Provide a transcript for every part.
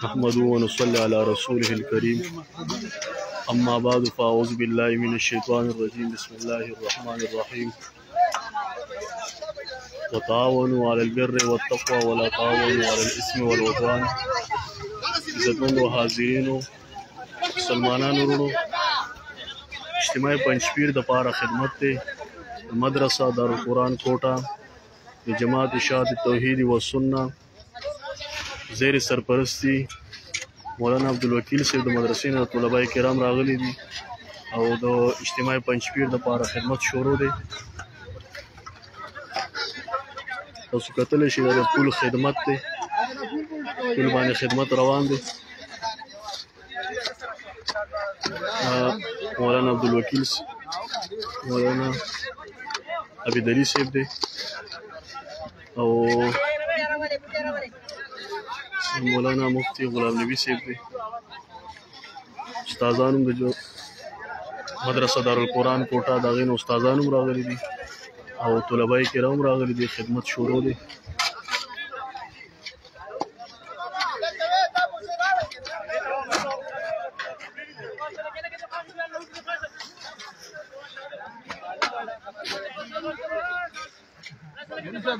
نحمده ونصلي على رسوله الكريم. أما بعد فأعوذ بالله من الشيطان الرجيم. بسم الله الرحمن الرحيم. وتعاونوا على البر والتقوى ولا تعاونوا على الإثم والعدوان. عزتمند و حاضرینو مسلمانانو ورونو، اجتماعي پنځپیر د پاره خدمت دی. مدرسه دارالقرآن کوټه د جماعت اشاعت توحید و سنت زیر سرپرستی مولانا عبدالوکیل صاحب د مدرسې نه طلبای کرام راغلي دي او د اجتماعي پنځپیر د پاره خدمت شروع دی. تاسو کتلی شئ د پول خدمت دی، پول باندې خدمت روان دی. مولانا عبدالوکیل مولانا عبیدعلی صاحب دی او مولانا مفتی غلام نبی صاحب دی. استادان هم د مدرسه دارالقرآن کوټه د هغې نه استادان هم راغلي دي او طلبای کرام راغلي دي. خدمت شروع دی.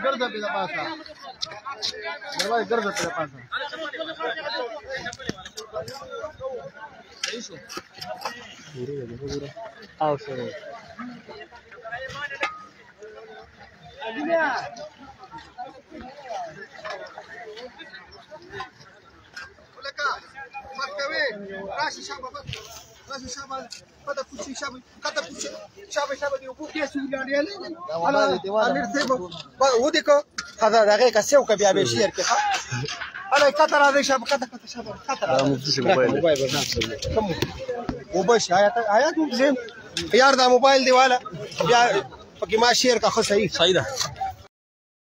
गर्दा पे पासा दरवाजे गर्दा पे पासा eso आओ सर لك مركبي راشي شباب راشي شباب هذا كل شباب كذا كل شباب شباب يبغوا كيسوا يعني على نرتبه وديكو هذا دقيقة سوى كبيع بشير كيف أنا كتر هذا شاب كتر شاب كتر موبايل وبش آيات زين يار ده موبايل دي ولا بقي ما شير كأخذ صحيح ده